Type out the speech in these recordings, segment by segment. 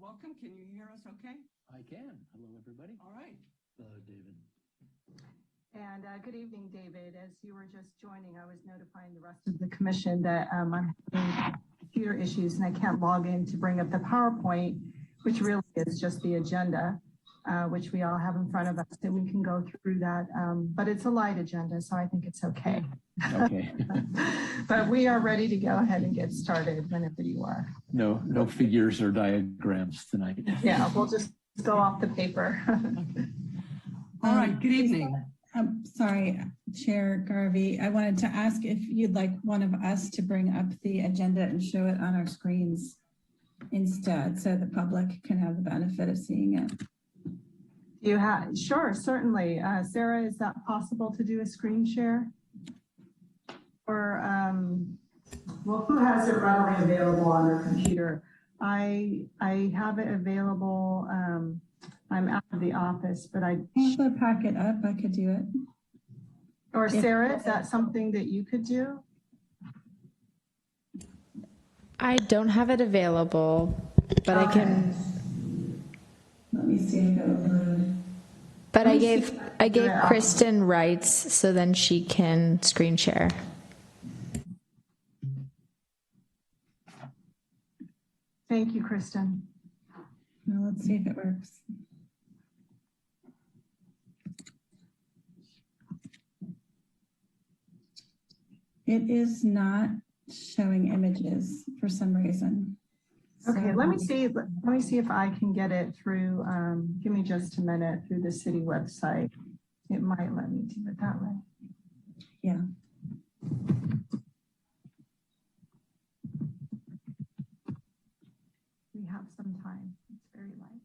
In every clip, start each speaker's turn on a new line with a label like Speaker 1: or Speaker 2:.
Speaker 1: welcome. Can you hear us okay?
Speaker 2: I can. Hello, everybody.
Speaker 1: All right.
Speaker 2: Hello, David.
Speaker 3: And good evening, David. As you were just joining, I was notifying the rest of the commission that I'm having computer issues and I can't log in to bring up the PowerPoint, which really is just the agenda, which we all have in front of us, so we can go through that. But it's a light agenda, so I think it's okay.
Speaker 2: Okay.
Speaker 3: But we are ready to go ahead and get started whenever you are.
Speaker 2: No figures or diagrams tonight.
Speaker 3: Yeah, we'll just go off the paper.
Speaker 1: All right. Good evening.
Speaker 4: I'm sorry, Chair Garvey. I wanted to ask if you'd like one of us to bring up the agenda and show it on our screens instead, so the public can have the benefit of seeing it.
Speaker 3: You have, sure, certainly. Sarah, is that possible to do a screen share? Or, well, who has it readily available on their computer? I have it available. I'm out of the office, but I
Speaker 4: I'll pack it up. I could do it.
Speaker 3: Or Sarah, is that something that you could do?
Speaker 5: I don't have it available, but I can.
Speaker 4: Let me see if it'll load.
Speaker 5: But I gave Kristen rights, so then she can screen share.
Speaker 3: Thank you, Kristen.
Speaker 4: Now let's see if it works. It is not showing images for some reason.
Speaker 3: Okay,
Speaker 4: So-
Speaker 3: let me see if I can get it through, give me just a minute, through the city website. It might let me do it that way.
Speaker 4: Yeah.
Speaker 3: We have some time. It's very light.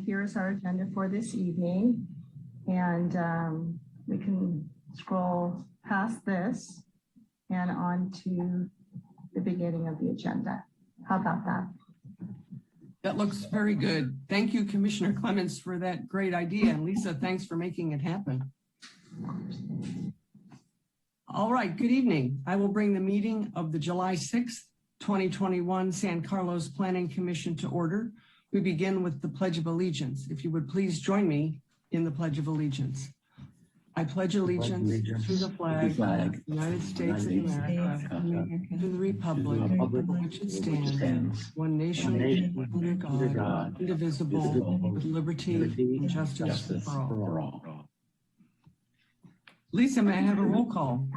Speaker 3: Here's our agenda for this evening, and we can scroll past this and on to the beginning of the agenda. How about that?
Speaker 1: That looks very good. Thank you, Commissioner Clements, for that great idea. And Lisa, thanks for making it happen. All right, good evening. I will bring the meeting of the July 6th, 2021 San Carlos Planning Commission to order. We begin with the Pledge of Allegiance. If you would please join me in the Pledge of Allegiance. I pledge allegiance to the flag of the United States of America, to the republic for which it stands, one nation, under God, indivisible, with liberty and justice for all. Lisa, may I have a roll call?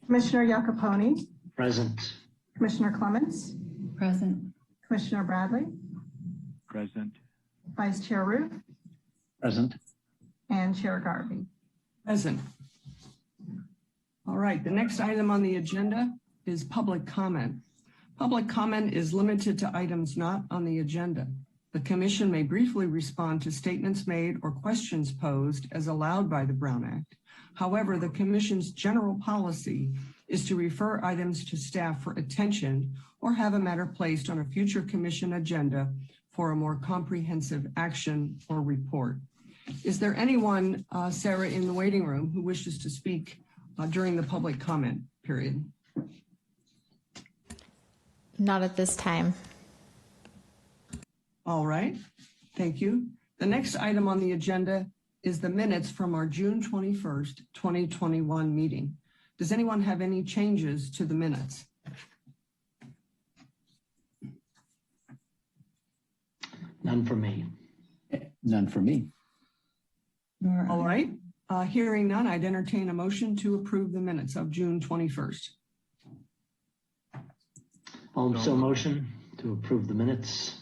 Speaker 3: Commissioner Jacoponi,
Speaker 2: Present.
Speaker 3: Commissioner Clements,
Speaker 4: Present.
Speaker 3: Commissioner Bradley,
Speaker 6: Present.
Speaker 3: Vice Chair Ruth,
Speaker 2: Present.
Speaker 3: and Chair Garvey.
Speaker 1: Present. All right, the next item on the agenda is public comment. Public comment is limited to items not on the agenda. The commission may briefly respond to statements made or questions posed as allowed by the Brown Act. However, the commission's general policy is to refer items to staff for attention or have a matter placed on a future commission agenda for a more comprehensive action or report. Is there anyone, Sarah, in the waiting room who wishes to speak during the public comment period?
Speaker 5: Not at this time.
Speaker 1: All right, thank you. The next item on the agenda is the minutes from our June 21st, 2021 meeting. Does anyone have any changes to the minutes?
Speaker 2: None for me. None for me.
Speaker 4: Nor
Speaker 1: All right. Hearing none, I'd entertain a motion to approve the minutes of June 21st.
Speaker 7: So motion to approve the minutes.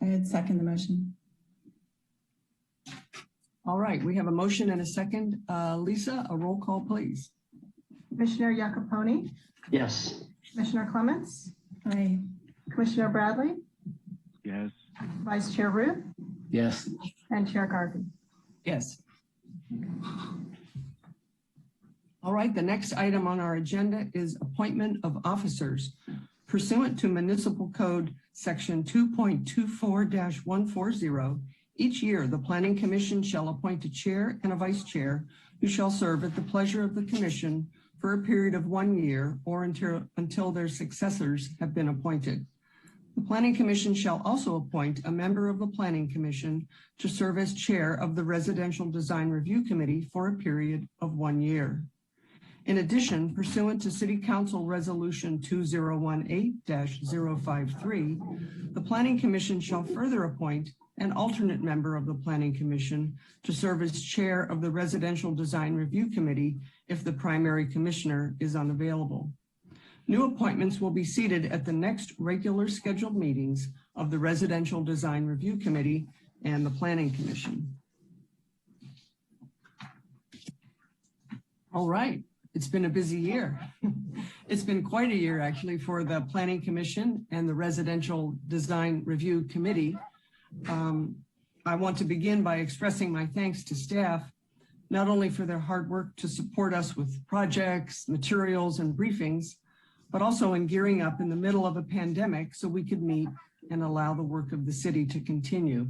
Speaker 4: I would second the motion.
Speaker 1: All right, we have a motion and a second. Lisa, a roll call, please.
Speaker 3: Commissioner Yakaponi,
Speaker 7: Yes.
Speaker 3: Commissioner Clements,
Speaker 4: Aye.
Speaker 3: Commissioner Bradley,
Speaker 6: Yes.
Speaker 3: Vice Chair Ruth,
Speaker 2: Yes.
Speaker 3: and Chair Garvey.
Speaker 1: Yes. All right, the next item on our agenda is appointment of officers. Pursuant to Municipal Code Section 2.24-140, each year the Planning Commission shall appoint a chair and a vice chair who shall serve at the pleasure of the commission for a period of 1 year or until their successors have been appointed. The Planning Commission shall also appoint a member of the Planning Commission to serve as chair of the Residential Design Review Committee for a period of 1 year. In addition, pursuant to City Council Resolution 2018-053, the Planning Commission shall further appoint an alternate member of the Planning Commission to serve as chair of the Residential Design Review Committee if the primary commissioner is unavailable. New appointments will be seated at the next regular scheduled meetings of the Residential Design Review Committee and the Planning Commission. All right, it's been a busy year. It's been quite a year actually for the Planning Commission and the Residential Design Review Committee. I want to begin by expressing my thanks to staff, not only for their hard work to support us with projects, materials, and briefings, but also in gearing up in the middle of a pandemic so we could meet and allow the work of the city to continue.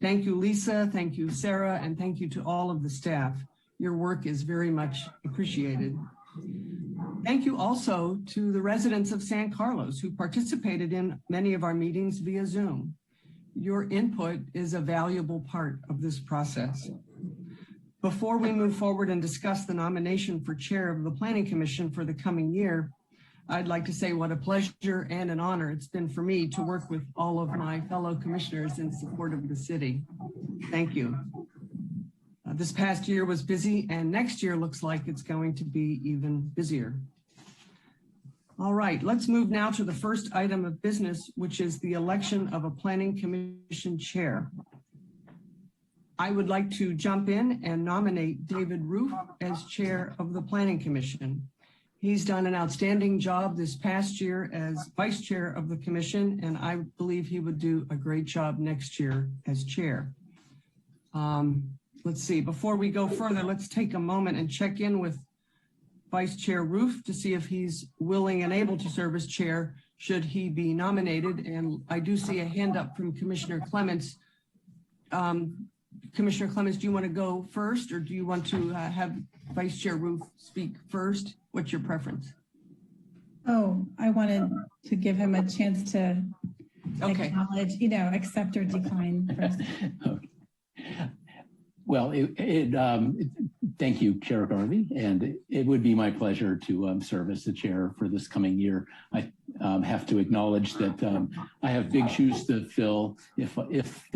Speaker 1: Thank you, Lisa. Thank you, Sarah. And thank you to all of the staff. Your work is very much appreciated. Thank you also to the residents of San Carlos who participated in many of our meetings via Zoom. Your input is a valuable part of this process. Before we move forward and discuss the nomination for chair of the Planning Commission for the coming year, I'd like to say what a pleasure and an honor it's been for me to work with all of my fellow commissioners in support of the city. Thank you. This past year was busy, and next year looks like it's going to be even busier. All right, let's move now to the first item of business, which is the election of a Planning Commission chair. I would like to jump in and nominate David Roof as chair of the Planning Commission. He's done an outstanding job this past year as vice chair of the commission, and I believe he would do a great job next year as chair. Let's see, before we go further, let's take a moment and check in with Vice Chair Roof to see if he's willing and able to serve as chair should he be nominated. And I do see a hand up from Commissioner Clements. Commissioner Clements, do you want to go first or do you want to have Vice Chair Roof speak first? What's your preference?
Speaker 4: Oh, I wanted to give him a chance to acknowledge, accept or decline first.
Speaker 2: Okay. Well, thank you, Chair Garvey, and it would be my pleasure to serve as the chair for this coming year. I have to acknowledge that I have big shoes to fill if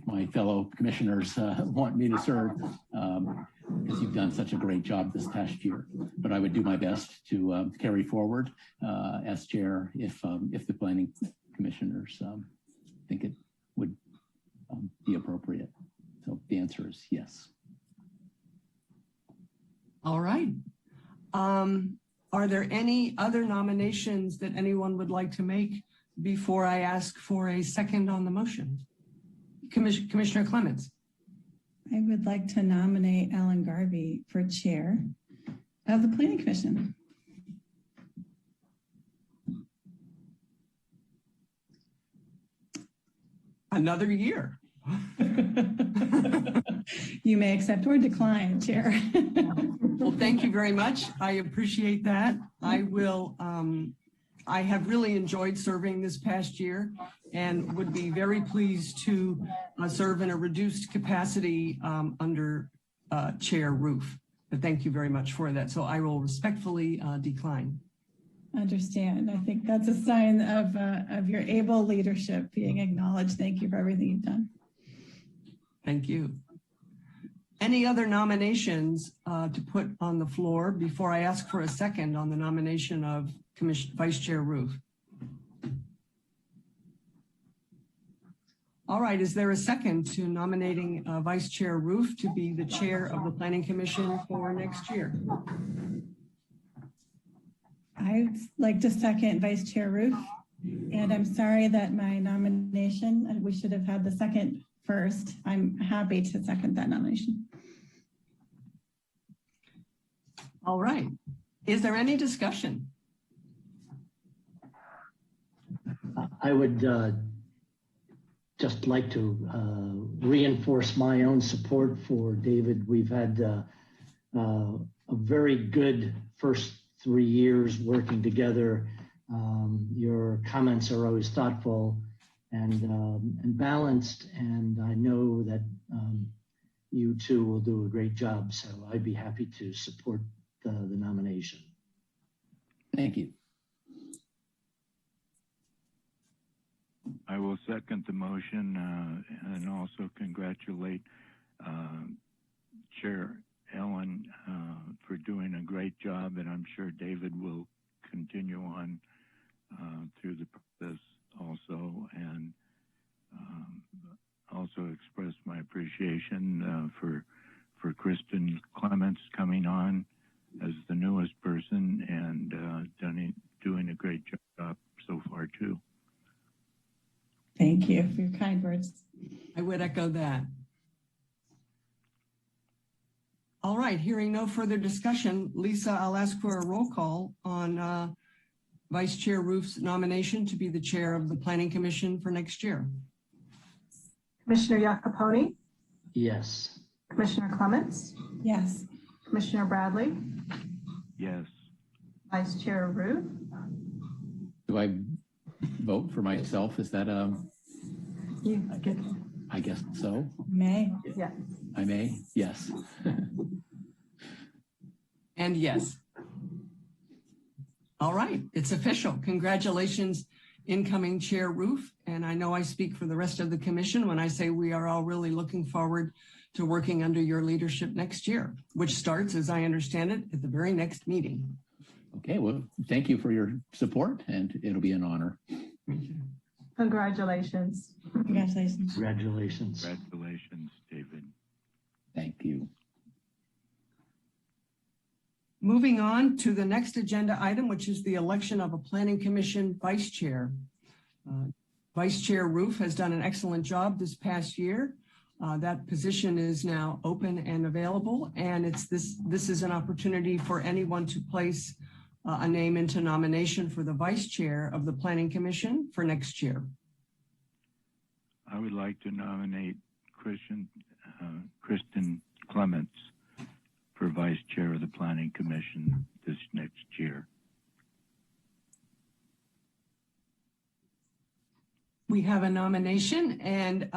Speaker 2: my fellow commissioners want me to serve, because you've done such a great job this past year. But I would do my best to carry forward as chair if the planning commissioners think it would be appropriate. So the answer is yes.
Speaker 1: All right. Are there any other nominations that anyone would like to make before I ask for a second on the motion? Commissioner Clements.
Speaker 4: I would like to nominate Alan Garvey for chair of the Planning Commission.
Speaker 1: Another year.
Speaker 4: You may accept or decline, Chair.
Speaker 1: Well, thank you very much. I appreciate that. I will. I have really enjoyed serving this past year and would be very pleased to serve in a reduced capacity under Chair Roof. But thank you very much for that. So I will respectfully decline.
Speaker 4: understand. I think that's a sign of your able leadership being acknowledged. Thank you for everything you've done.
Speaker 1: Thank you. Any other nominations to put on the floor before I ask for a second on the nomination of Vice Chair Roof? All right, is there a second to nominating Vice Chair Roof to be the chair of the Planning Commission for next year?
Speaker 4: I'd like to second Vice Chair Roof. And I'm sorry that my nomination, we should have had the second first. I'm happy to second that nomination.
Speaker 1: All right. Is there any discussion?
Speaker 7: I would just like to reinforce my own support for David. We've had a very good first 3 years working together. Your comments are always thoughtful and balanced, and I know that you two will do a great job. So I'd be happy to support the nomination.
Speaker 2: Thank you.
Speaker 6: I will second the motion and also congratulate Chair Ellen for doing a great job, and I'm sure David will continue on through the process also, and also express my appreciation for Kristen Clements coming on as the newest person and doing a great job so far too.
Speaker 4: Thank you for your kind words.
Speaker 1: I would echo that. All right, hearing no further discussion, Lisa, I'll ask for a roll call on Vice Chair Roof's nomination to be the chair of the Planning Commission for next year.
Speaker 3: Commissioner Iacopone,
Speaker 7: Yes.
Speaker 3: Commissioner Clements,
Speaker 4: Yes.
Speaker 3: Commissioner Bradley,
Speaker 6: Yes.
Speaker 3: Vice Chair Roof.
Speaker 2: Do I vote for myself? Is that
Speaker 3: You get,
Speaker 2: I guess so.
Speaker 4: May.
Speaker 3: yeah.
Speaker 2: I may? Yes.
Speaker 1: And yes. All right, it's official. Congratulations, incoming Chair Roof. And I know I speak for the rest of the commission when I say we are all really looking forward to working under your leadership next year, which starts, as I understand it, at the very next meeting.
Speaker 2: Okay, well, thank you for your support, and it'll be an honor.
Speaker 3: Congratulations.
Speaker 4: Congratulations.
Speaker 7: Congratulations.
Speaker 6: Congratulations, David.
Speaker 2: Thank you.
Speaker 1: Moving on to the next agenda item, which is the election of a Planning Commission Vice Chair. Vice Chair Roof has done an excellent job this past year. That position is now open and available, and this is an opportunity for anyone to place a name into nomination for the Vice Chair of the Planning Commission for next year.
Speaker 6: I would like to nominate Kristen Clements for Vice Chair of the Planning Commission this next year.
Speaker 1: We have a nomination, and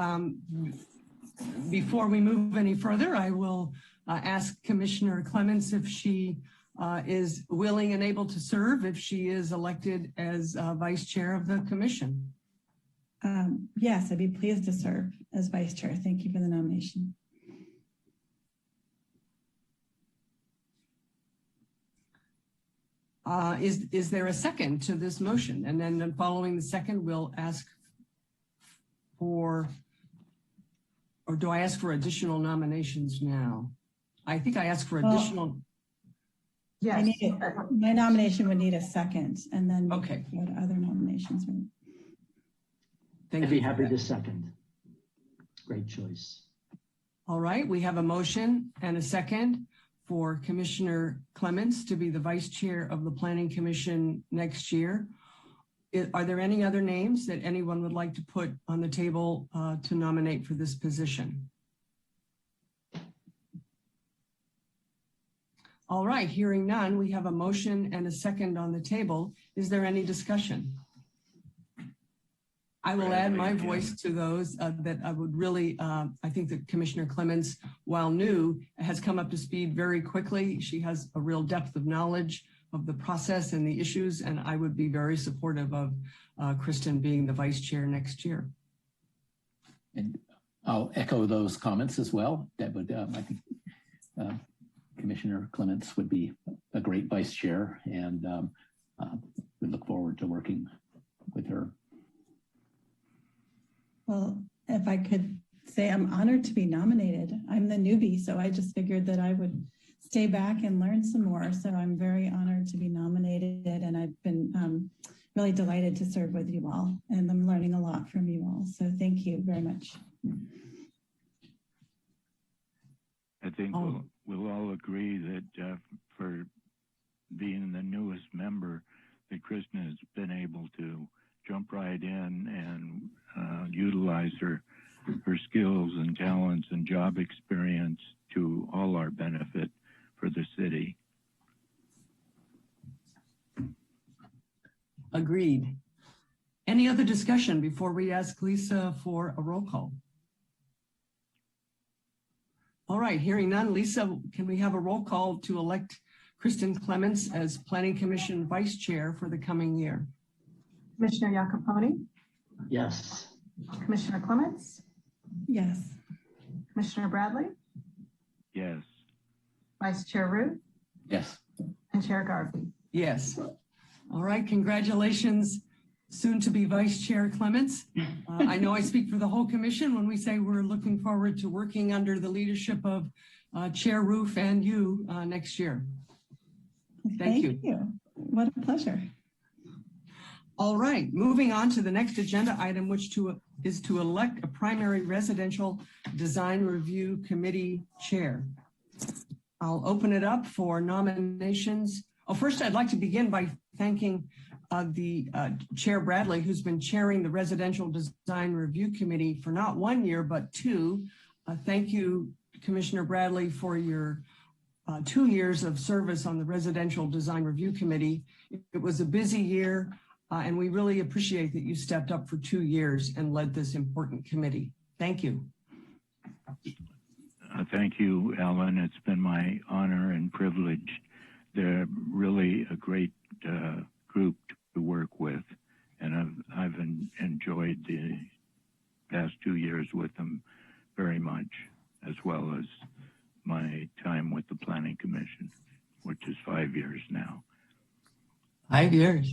Speaker 1: before we move any further, I will ask Commissioner Clements if she is willing and able to serve if she is elected as Vice Chair of the Commission.
Speaker 4: Yes, I'd be pleased to serve as Vice Chair. Thank you for the nomination.
Speaker 1: Is there a second to this motion? And then following the second, we'll ask for, or do I ask for additional nominations now? I think I asked for additional.
Speaker 3: Yes.
Speaker 4: My nomination would need a second, and then
Speaker 1: Okay.
Speaker 4: what other nominations are?
Speaker 1: Thank
Speaker 7: I'd be
Speaker 1: you for
Speaker 7: happy
Speaker 1: that.
Speaker 7: to second. Great choice.
Speaker 1: All right, we have a motion and a second for Commissioner Clements to be the Vice Chair of the Planning Commission next year. Are there any other names that anyone would like to put on the table to nominate for this position? All right, hearing none, we have a motion and a second on the table. Is there any discussion? I will add my voice to those that I would really, I think that Commissioner Clements, while new, has come up to speed very quickly. She has a real depth of knowledge of the process and the issues, and I would be very supportive of Kristen being the vice chair next year.
Speaker 2: And I'll echo those comments as well. That would, I think, Commissioner Clements would be a great vice chair, and we look forward to working with her.
Speaker 4: Well, if I could say, I'm honored to be nominated. I'm the newbie, so I just figured that I would stay back and learn some more. So I'm very honored to be nominated, and I've been really delighted to serve with you all, and I'm learning a lot from you all. So thank you very much.
Speaker 6: I think we'll all agree that for being the newest member, that Kristen has been able to jump right in and utilize her skills and talents and job experience to all our benefit for the city.
Speaker 1: Agreed. Any other discussion before we ask Lisa for a roll call? All right, hearing none. Lisa, can we have a roll call to elect Kristen Clements as Planning Commission Vice Chair for the coming year?
Speaker 3: Commissioner Iacoponi,
Speaker 7: Yes.
Speaker 3: Commissioner Clements,
Speaker 4: Yes.
Speaker 3: Commissioner Bradley,
Speaker 6: Yes.
Speaker 3: Vice Chair Ruth,
Speaker 2: Yes.
Speaker 3: and Chair Garvey.
Speaker 1: Yes. All right, congratulations, soon to be Vice Chair Clements. I know I speak for the whole commission when we say we're looking forward to working under the leadership of Chair Roof and you next year. Thank you.
Speaker 4: What a pleasure.
Speaker 1: All right, moving on to the next agenda item, which is to elect a primary residential design review committee chair. I'll open it up for nominations. Oh, first, I'd like to begin by thanking the Chair Bradley, who's been chairing the Residential Design Review Committee for not 1 year, but 2. Thank you, Commissioner Bradley, for your 2 years of service on the Residential Design Review Committee. It was a busy year, and we really appreciate that you stepped up for 2 years and led this important committee. Thank you.
Speaker 6: Thank you, Ellen. It's been my honor and privilege. They're really a great group to work with, and I've enjoyed the past 2 years with them very much, as well as my time with the Planning Commission, which is 5 years now.
Speaker 1: 5 years.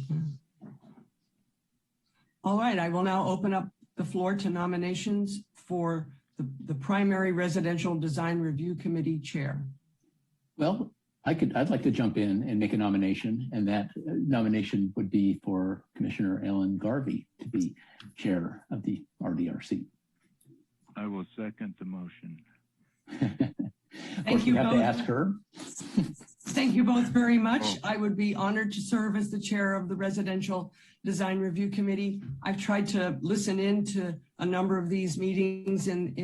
Speaker 1: All right, I will now open up the floor to nominations for the primary residential design review committee chair.
Speaker 2: Well, I'd like to jump in and make a nomination, and that nomination would be for Commissioner Ellen Garvey to be chair of the RDRC.
Speaker 6: I will second the motion.
Speaker 2: Of course, you have to ask her.
Speaker 1: Thank you both very much. I would be honored to serve as the chair of the Residential Design Review Committee. I've tried to listen in to a number of these meetings in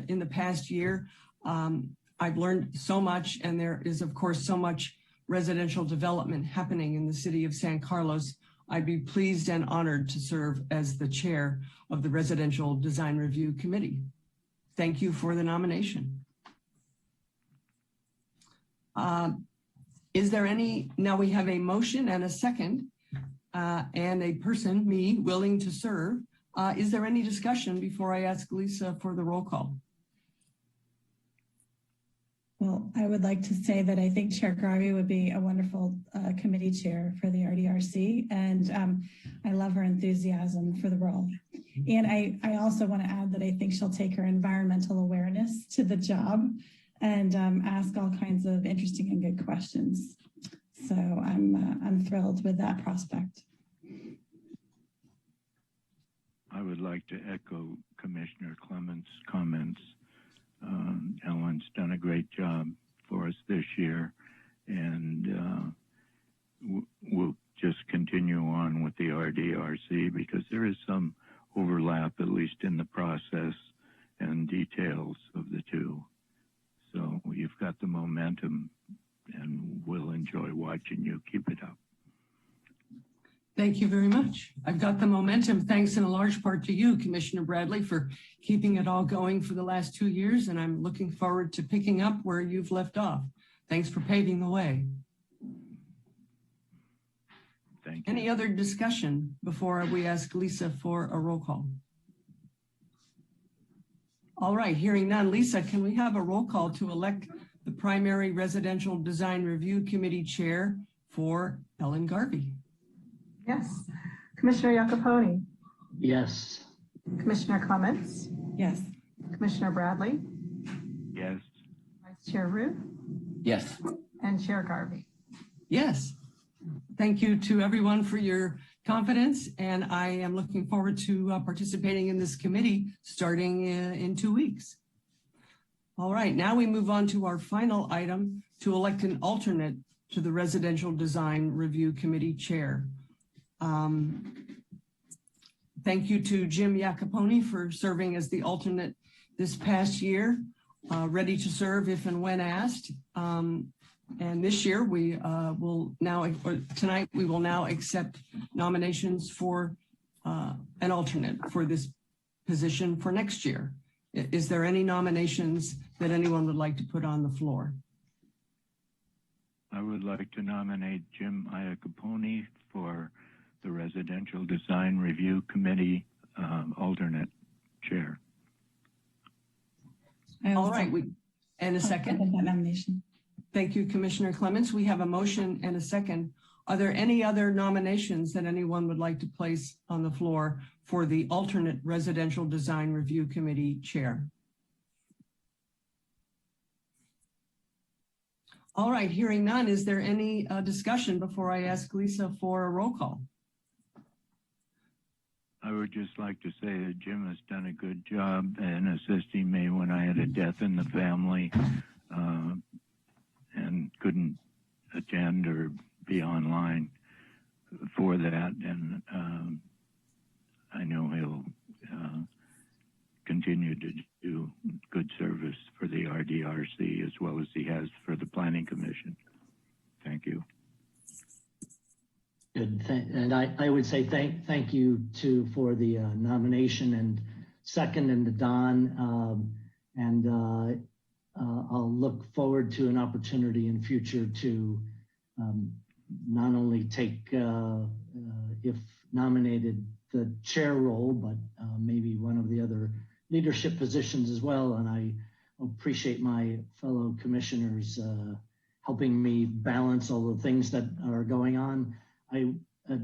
Speaker 1: the past year. I've learned so much, and there is, of course, so much residential development happening in the city of San Carlos. I'd be pleased and honored to serve as the chair of the Residential Design Review Committee. Thank you for the nomination. Is there any, now we have a motion and a second, and a person, me, willing to serve. Is there any discussion before I ask Lisa for the roll call?
Speaker 4: Well, I would like to say that I think Chair Garvey would be a wonderful committee chair for the RDRC, and I love her enthusiasm for the role. And I also want to add that I think she'll take her environmental awareness to the job and ask all kinds of interesting and good questions. So I'm thrilled with that prospect.
Speaker 6: I would like to echo Commissioner Clements' comments. Ellen's done a great job for us this year, and we'll just continue on with the RDRC because there is some overlap, at least in the process and details of the two. So you've got the momentum, and we'll enjoy watching you. Keep it up.
Speaker 1: Thank you very much. I've got the momentum thanks in a large part to you, Commissioner Bradley, for keeping it all going for the last 2 years, and I'm looking forward to picking up where you've left off. Thanks for paving the way.
Speaker 6: Thank you.
Speaker 1: Any other discussion before we ask Lisa for a roll call? All right, hearing none. Lisa, can we have a roll call to elect the primary residential design review committee chair for Ellen Garvey?
Speaker 3: Yes. Commissioner Iacoponi,
Speaker 7: Yes.
Speaker 3: Commissioner Clements,
Speaker 4: Yes.
Speaker 3: Commissioner Bradley,
Speaker 6: Yes.
Speaker 3: Vice Chair Ruth,
Speaker 2: Yes.
Speaker 3: and Chair Garvey.
Speaker 1: Yes. Thank you to everyone for your confidence, and I am looking forward to participating in this committee starting in 2 weeks. All right, now we move on to our final item to elect an alternate to the Residential Design Review Committee Chair. Thank you to Jim Iacoponi for serving as the alternate this past year, ready to serve if and when asked. And this year we tonight we will now accept nominations for an alternate for this position for next year. Is there any nominations that anyone would like to put on the floor?
Speaker 6: I would like to nominate Jim Iacoponi for the Residential Design Review Committee alternate chair.
Speaker 1: All right, and a second.
Speaker 4: That nomination.
Speaker 1: Thank you, Commissioner Clements. We have a motion and a second. Are there any other nominations that anyone would like to place on the floor for the alternate Residential Design Review Committee chair? All right, hearing none, is there any discussion before I ask Lisa for a roll call?
Speaker 6: I would just like to say that Jim has done a good job in assisting me when I had a death in the family and couldn't attend or be online for that. And I know he'll continue to do good service for the RDRC as well as he has for the Planning Commission. Thank you.
Speaker 7: Good. And I would say thank you too for the nomination and second and to Don. I'll look forward to an opportunity in future to not only take, if nominated, the chair role, but maybe one of the other leadership positions as well. And I appreciate my fellow commissioners helping me balance all the things that are going on.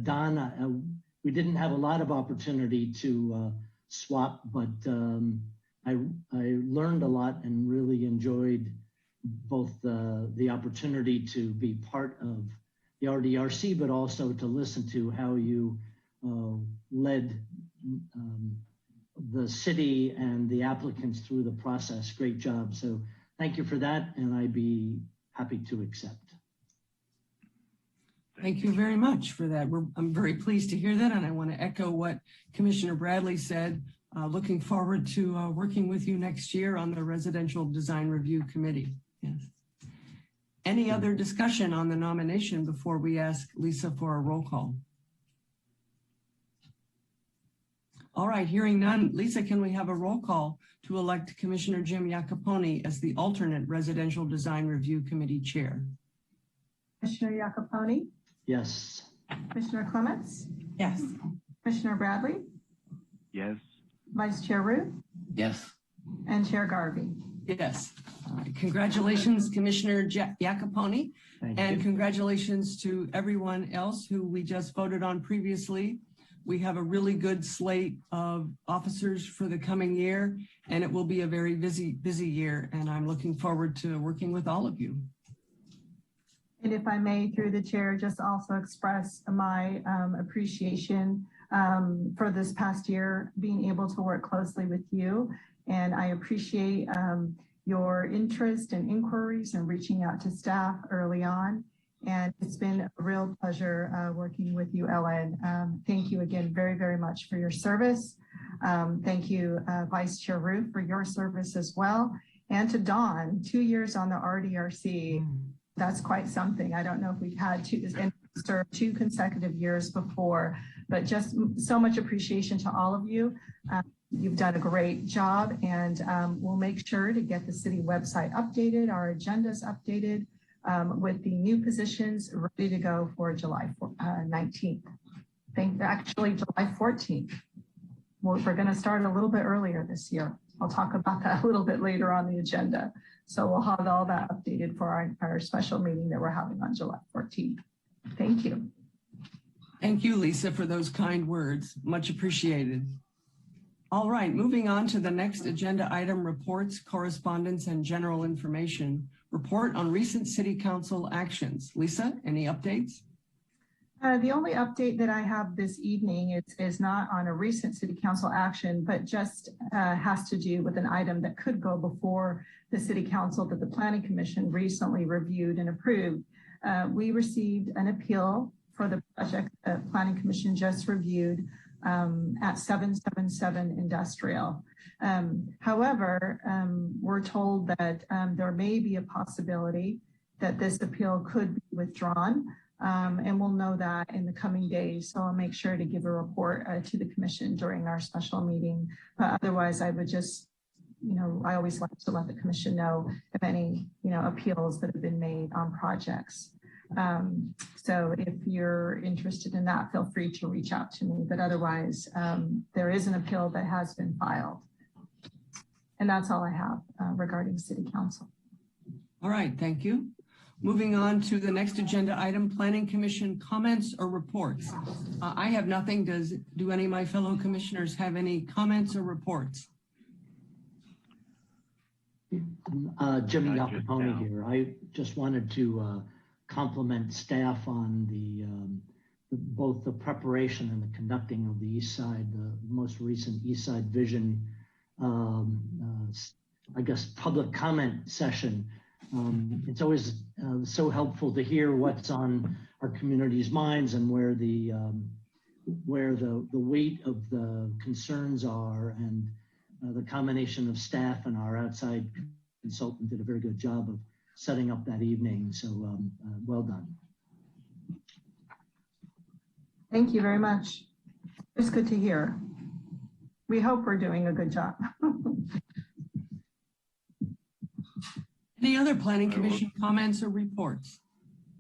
Speaker 7: Don, we didn't have a lot of opportunity to swap, but I learned a lot and really enjoyed both the opportunity to be part of the RDRC, but also to listen to how you led the city and the applicants through the process. Great job. So thank you for that, and I'd be happy to accept.
Speaker 1: Thank you very much for that. I'm very pleased to hear that, and I want to echo what Commissioner Bradley said. Looking forward to working with you next year on the Residential Design Review Committee. Yes. Any other discussion on the nomination before we ask Lisa for a roll call? All right, hearing none. Lisa, can we have a roll call to elect Commissioner Jim Iacoponi as the alternate Residential Design Review Committee chair?
Speaker 3: Commissioner Iacoponi,
Speaker 7: Yes.
Speaker 3: Commissioner Clements,
Speaker 4: Yes.
Speaker 3: Commissioner Bradley,
Speaker 6: Yes.
Speaker 3: Vice Chair Ruth,
Speaker 2: Yes.
Speaker 3: and Chair Garvey.
Speaker 1: Yes. All right. Congratulations, Commissioner Iacoponi,
Speaker 7: Thank
Speaker 1: and
Speaker 7: you.
Speaker 1: congratulations to everyone else who we just voted on previously. We have a really good slate of officers for the coming year, and it will be a very busy year, and I'm looking forward to working with all of you.
Speaker 3: And if I may, through the chair, just also express my appreciation for this past year, being able to work closely with you. And I appreciate your interest and inquiries and reaching out to staff early on. And it's been a real pleasure working with you, Ellen. Thank you again very, very much for your service. Thank you, Vice Chair Ruth, for your service as well. And to Don, 2 years on the RDRC. That's quite something. I don't know if we've had served 2 consecutive years before, but just so much appreciation to all of you. You've done a great job, and we'll make sure to get the city website updated, our agendas updated, with the new positions ready to go for July 19th. Actually July 14th. We're going to start a little bit earlier this year. I'll talk about that a little bit later on the agenda. So we'll have all that updated for our special meeting that we're having on July 14th. Thank you.
Speaker 1: Thank you, Lisa, for those kind words. Much appreciated. All right, moving on to the next agenda item, reports, correspondence, and general information. Report on recent City Council actions. Lisa, any updates?
Speaker 3: The only update that I have this evening is not on a recent City Council action, but just has to do with an item that could go before the City Council that the Planning Commission recently reviewed and approved. We received an appeal for the project that Planning Commission just reviewed at 777 Industrial. However, we're told that there may be a possibility that this appeal could be withdrawn. And we'll know that in the coming days. So I'll make sure to give a report to the commission during our special meeting. Otherwise, I would just, I always like to let the commission know of any, appeals that have been made on projects. So if you're interested in that, feel free to reach out to me. But otherwise, there is an appeal that has been filed. And that's all I have regarding City Council.
Speaker 1: All right, thank you. Moving on to the next agenda item, Planning Commission comments or reports. I have nothing. Do any of my fellow commissioners have any comments or reports?
Speaker 7: Jimmy Alcapone here. I just wanted to compliment staff on both the preparation and the conducting of the East Side, the most recent East Side Vision, I guess, public comment session. It's always so helpful to hear what's on our community's minds and where the weight of the concerns are, and the combination of staff and our outside consultant did a very good job of setting up that evening. So well done.
Speaker 3: Thank you very much. It's good to hear. We hope we're doing a good job.
Speaker 1: Any other Planning Commission comments or reports?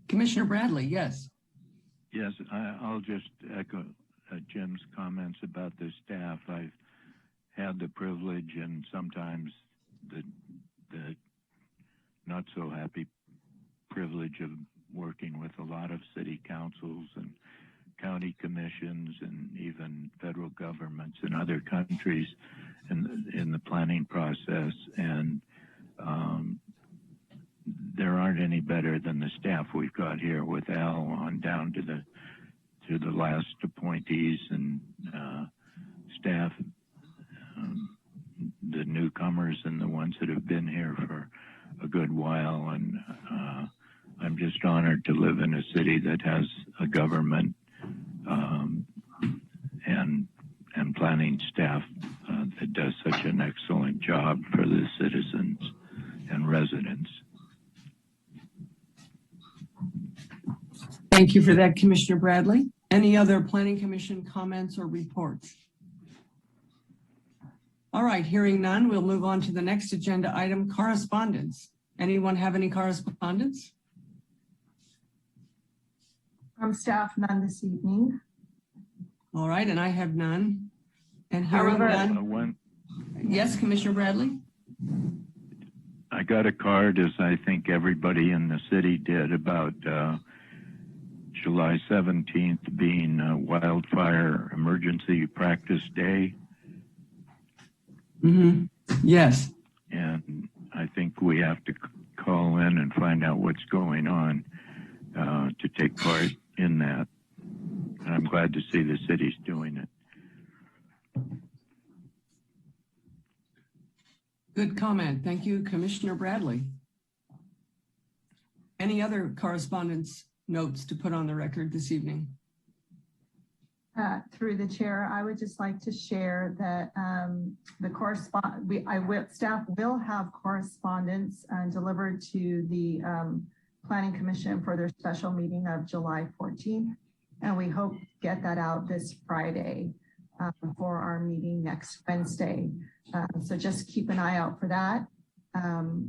Speaker 1: Commissioner Bradley, yes.
Speaker 6: Yes, I'll just echo Jim's comments about the staff. I've had the privilege and sometimes the not so happy privilege of working with a lot of city councils and county commissions and even federal governments in other countries in the planning process. And there aren't any better than the staff we've got here, with Al on down to the last appointees and staff, the newcomers and the ones that have been here for a good while. And I'm just honored to live in a city that has a government and planning staff that does such an excellent job for the citizens and residents.
Speaker 1: Thank you for that, Commissioner Bradley. Any other Planning Commission comments or reports? All right, hearing none, we'll move on to the next agenda item, correspondence. Anyone have any correspondence?
Speaker 3: From staff, none this evening.
Speaker 1: All right, and I have none. And hearing none. Yes, Commissioner Bradley?
Speaker 6: I got a card, as I think everybody in the city did, about July 17th being Wildfire Emergency Practice Day.
Speaker 1: Mm-hmm. Yes.
Speaker 6: And I think we have to call in and find out what's going on to take part in that. And I'm glad to see the city's doing it.
Speaker 1: Good comment. Thank you, Commissioner Bradley. Any other correspondence notes to put on the record this evening?
Speaker 3: Through the chair, I would just like to share that staff will have correspondence delivered to the Planning Commission for their special meeting of July 14th. And we hope to get that out this Friday for our meeting next Wednesday. So just keep an eye out for that.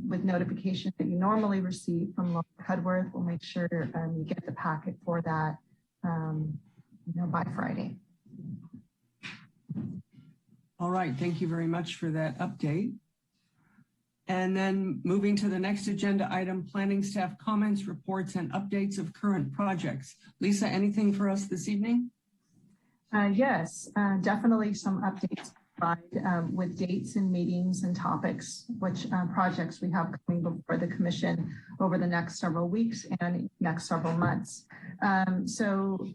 Speaker 3: with notification that you normally receive from Laura Cudworth. We'll make sure you get the packet for that by Friday.
Speaker 1: All right, thank you very much for that update. And then moving to the next agenda item, planning staff comments, reports, and updates of current projects. Lisa, anything for us this evening?
Speaker 3: Yes, definitely some updates with dates and meetings and topics, which projects we have coming before the commission over the next several weeks and next several months. So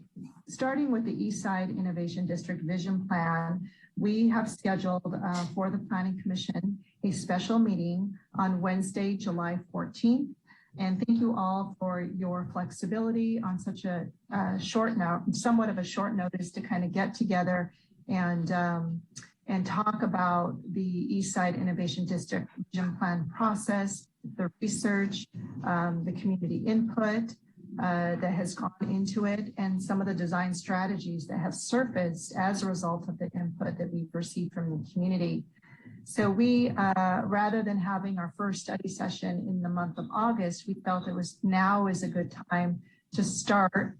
Speaker 3: starting with the Eastside Innovation District Vision Plan, we have scheduled for the Planning Commission a special meeting on Wednesday, July 14th. And thank you all for your flexibility on such a somewhat of a short notice to kind of get together and talk about the Eastside Innovation District Vision Plan process, the research, the community input that has gone into it, and some of the design strategies that have surfaced as a result of the input that we've received from the community. So we, rather than having our first study session in the month of August, we felt now is a good time to start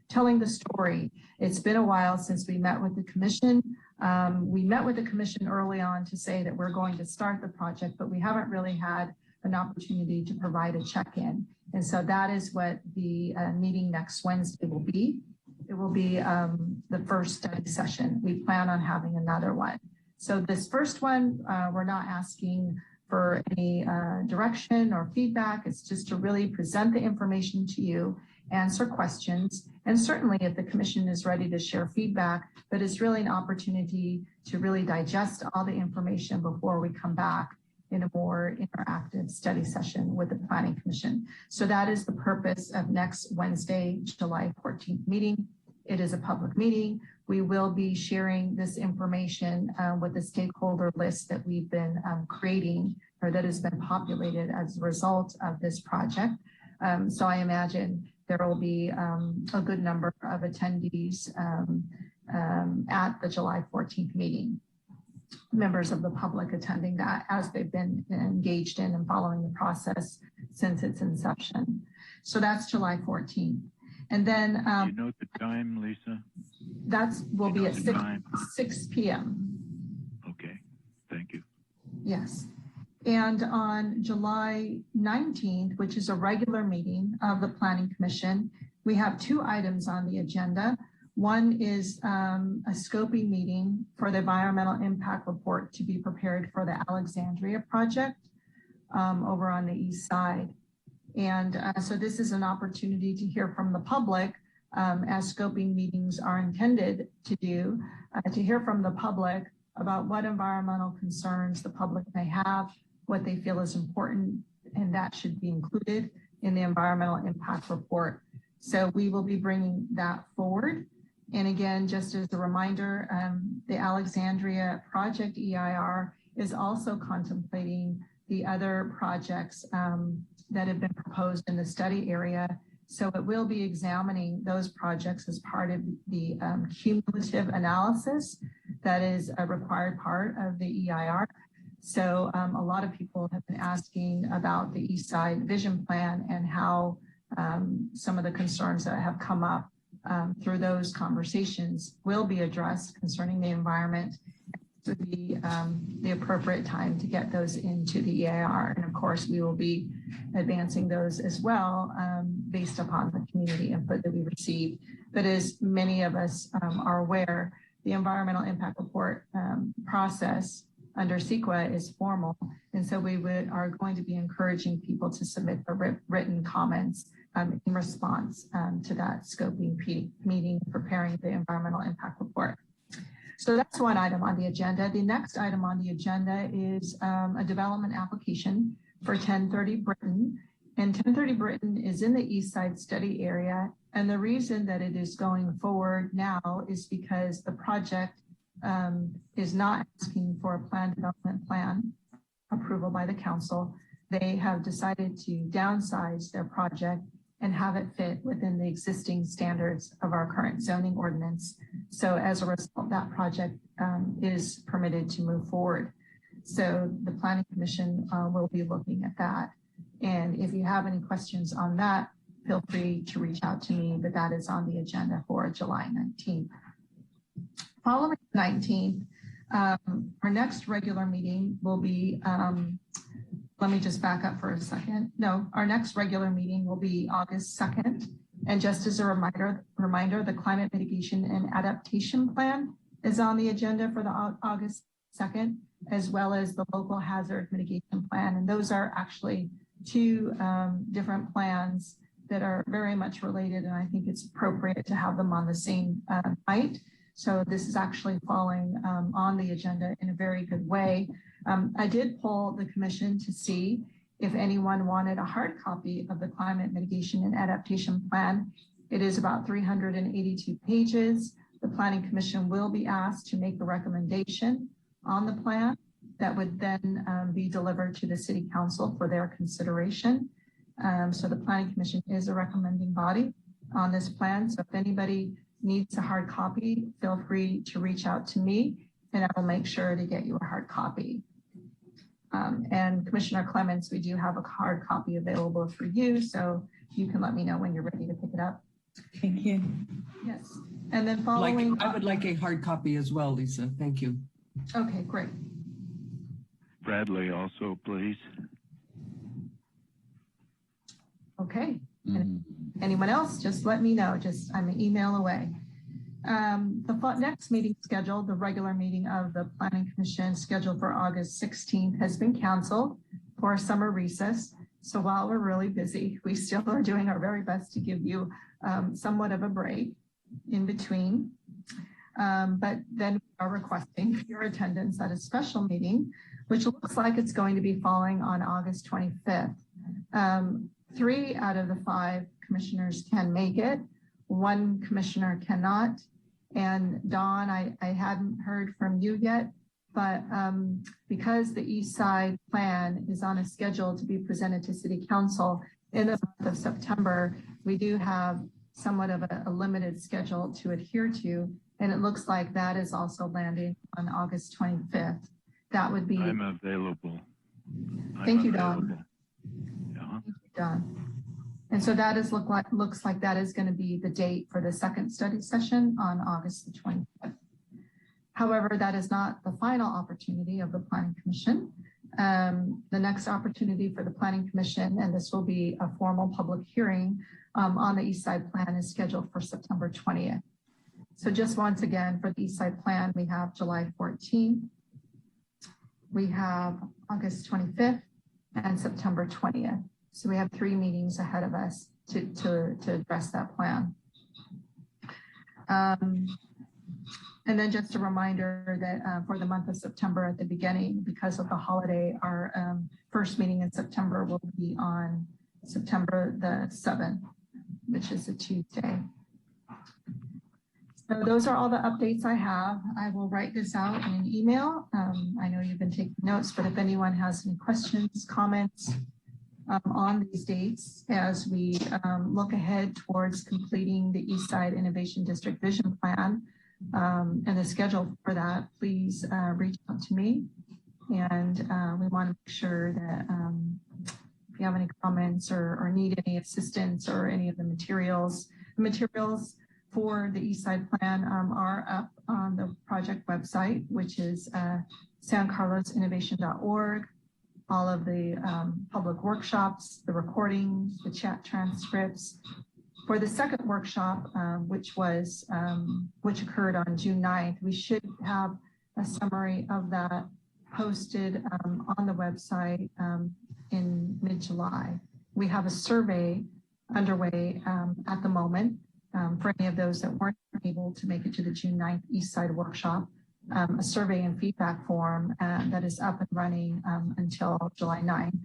Speaker 3: telling the story. It's been a while since we met with the commission. We met with the commission early on to say that we're going to start the project, but we haven't really had an opportunity to provide a check-in. And so that is what the meeting next Wednesday will be. It will be the first study session. We plan on having another one. So this first one, we're not asking for any direction or feedback. It's just to really present the information to you, answer questions, and certainly if the commission is ready to share feedback, but it's really an opportunity to really digest all the information before we come back in a more interactive study session with the Planning Commission. So that is the purpose of next Wednesday, July 14th meeting. It is a public meeting. We will be sharing this information with the stakeholder list that we've been creating, or that has been populated as a result of this project. So I imagine there will be a good number of attendees at the July 14th meeting. Members of the public attending that, as they've been engaged in and following the process since its inception. So that's July 14th. And then
Speaker 6: you know the time, Lisa?
Speaker 3: That will be at 6 p.m.
Speaker 6: Okay, thank you.
Speaker 3: Yes. And on July 19th, which is a regular meeting of the Planning Commission, we have two items on the agenda. One is a scoping meeting for the environmental impact report to be prepared for the Alexandria project over on the east side. And so this is an opportunity to hear from the public, as scoping meetings are intended to do, to hear from the public about what environmental concerns the public may have, what they feel is important, and that should be included in the environmental impact report. So we will be bringing that forward. And again, just as a reminder, the Alexandria project EIR is also contemplating the other projects that have been proposed in the study area. So it will be examining those projects as part of the cumulative analysis that is a required part of the EIR. So a lot of people have been asking about the Eastside Vision Plan and how some of the concerns that have come up through those conversations will be addressed concerning the environment. It would be the appropriate time to get those into the EIR. And of course, we will be advancing those as well based upon the community input that we receive. But as many of us are aware, the environmental impact report process under CEQA is formal. And so we are going to be encouraging people to submit the written comments in response to that scoping meeting, preparing the environmental impact report. So that's one item on the agenda. The next item on the agenda is a development application for 1030 Britton. And 1030 Britton is in the East Side study area. And the reason that it is going forward now is because the project is not asking for a planned development plan approval by the council. They have decided to downsize their project and have it fit within the existing standards of our current zoning ordinance. So as a result, that project is permitted to move forward. So the Planning Commission will be looking at that. And if you have any questions on that, feel free to reach out to me, but that is on the agenda for July 19th. Following the 19th, our next regular meeting will be, let me just back up for a second. No, our next regular meeting will be August 2nd. And just as a reminder, the Climate Mitigation and Adaptation Plan is on the agenda for the August 2nd, as well as the Local Hazard Mitigation Plan. And those are actually two different plans that are very much related, and I think it's appropriate to have them on the same night. So this is actually falling on the agenda in a very good way. I did poll the commission to see if anyone wanted a hard copy of the Climate Mitigation and Adaptation Plan. It is about 382 pages. The Planning Commission will be asked to make a recommendation on the plan that would then be delivered to the City Council for their consideration. So the Planning Commission is a recommending body on this plan. So if anybody needs a hard copy, feel free to reach out to me and I will make sure to get you a hard copy. And Commissioner Clements, we do have a hard copy available for you, so you can let me know when you're ready to pick it up.
Speaker 4: Thank you.
Speaker 3: Yes. And then following.
Speaker 1: I would like a hard copy as well, Lisa. Thank you.
Speaker 3: Okay, great.
Speaker 6: Bradley also, please.
Speaker 3: Okay. Anyone else? Just let me know. Just I'm an email away. The next meeting scheduled, the regular meeting of the Planning Commission scheduled for August 16th has been canceled for a summer recess. So while we're really busy, we still are doing our very best to give you somewhat of a break in between. But then we are requesting your attendance at a special meeting, which looks like it's going to be falling on August 25th. 3 out of the 5 commissioners can make it. 1 commissioner cannot. And Dawn, I hadn't heard from you yet, but because the East Side plan is on a schedule to be presented to City Council in the month of September, we do have somewhat of a limited schedule to adhere to. And it looks like that is also landing on August 25th. That would be.
Speaker 6: I'm available.
Speaker 3: Thank you, Dawn.
Speaker 6: Yeah.
Speaker 3: Thank you, Dawn. And so that is looks like that is going to be the date for the second study session on August the 25th. However, that is not the final opportunity of the Planning Commission. The next opportunity for the Planning Commission, and this will be a formal public hearing on the East Side Plan, is scheduled for September 20th. So just once again, for the East Side Plan, we have July 14th, we have August 25th, and September 20th. So we have 3 meetings ahead of us to address that plan. And then just a reminder that for the month of September at the beginning, because of the holiday, our first meeting in September will be on September the 7th, which is a Tuesday. So those are all the updates I have. I will write this out in an email. I know you've been taking notes, but if anyone has any questions, comments, on these dates as we look ahead towards completing the East Side Innovation District Vision Plan and the schedule for that, please reach out to me. And we want to make sure that if you have any comments or need any assistance or any of the materials for the East Side Plan are up on the project website, which is sancarlosinnovation.org. All of the public workshops, the recordings, the chat transcripts. For the second workshop, which occurred on June 9th, we should have a summary of that posted on the website in mid-July. We have a survey underway at the moment for any of those that weren't able to make it to the June 9th East Side workshop. A survey and feedback form that is up and running until July 9th.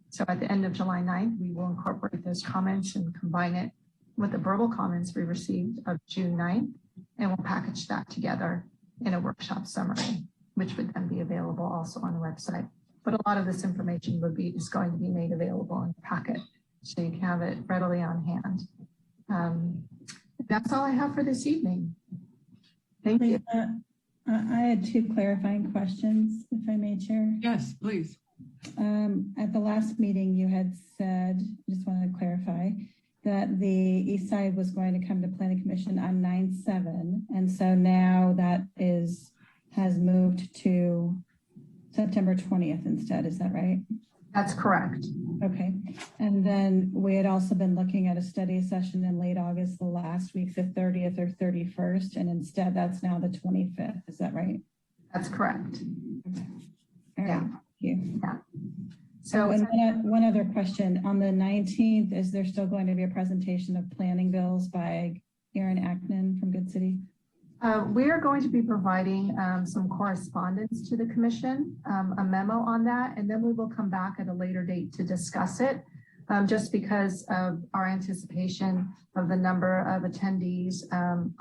Speaker 3: So at the end of July 9th, we will incorporate those comments and combine it with the verbal comments we received of June 9th, and we'll package that together in a workshop summary, which would then be available also on the website. But a lot of this information is going to be made available in the packet, so you can have it readily on hand. That's all I have for this evening. Thank you.
Speaker 4: I had two clarifying questions, if I may, Chair.
Speaker 1: Yes, please.
Speaker 4: At the last meeting, you had said, just wanted to clarify, that the East Side was going to come to Planning Commission on 9/7, and so now that has moved to September 20th instead. Is that right?
Speaker 3: That's correct.
Speaker 4: Okay. And then we had also been looking at a study session in late August, the last week, the 30th or 31st, and instead that's now the 25th. Is that right?
Speaker 3: That's correct.
Speaker 4: All right.
Speaker 3: Yeah.
Speaker 4: Thank you.
Speaker 3: Yeah.
Speaker 4: So,
Speaker 3: So
Speaker 4: and one other question. On the 19th, is there still going to be a presentation of planning bills by Aaron Ackman from Good City?
Speaker 3: we are going to be providing some correspondence to the commission, a memo on that, and then we will come back at a later date to discuss it. Just because of our anticipation of the number of attendees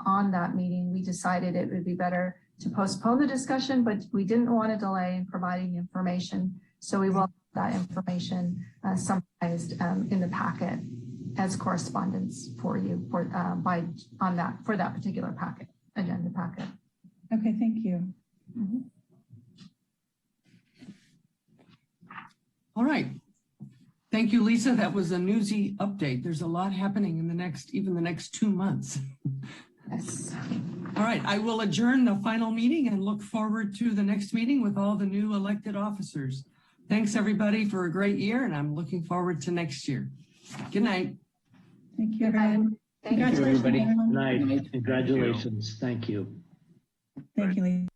Speaker 3: on that meeting, we decided it would be better to postpone the discussion, but we didn't want to delay in providing information. So we will have that information summarized in the packet as correspondence for you for that particular packet, agenda packet.
Speaker 4: Okay, thank you.
Speaker 3: Mm-hmm.
Speaker 1: All right. Thank you, Lisa. That was a newsy update. There's a lot happening in the next 2 months.
Speaker 3: Yes.
Speaker 1: All right, I will adjourn the final meeting and look forward to the next meeting with all the new elected officers. Thanks everybody for a great year, and I'm looking forward to next year. Good night.
Speaker 4: Thank you, everyone.
Speaker 3: Thank you,
Speaker 4: Congratulations,
Speaker 2: everybody.
Speaker 4: everyone.
Speaker 7: Night.
Speaker 6: Thank you.
Speaker 7: Congratulations. Thank you.
Speaker 4: Thank you, Lisa.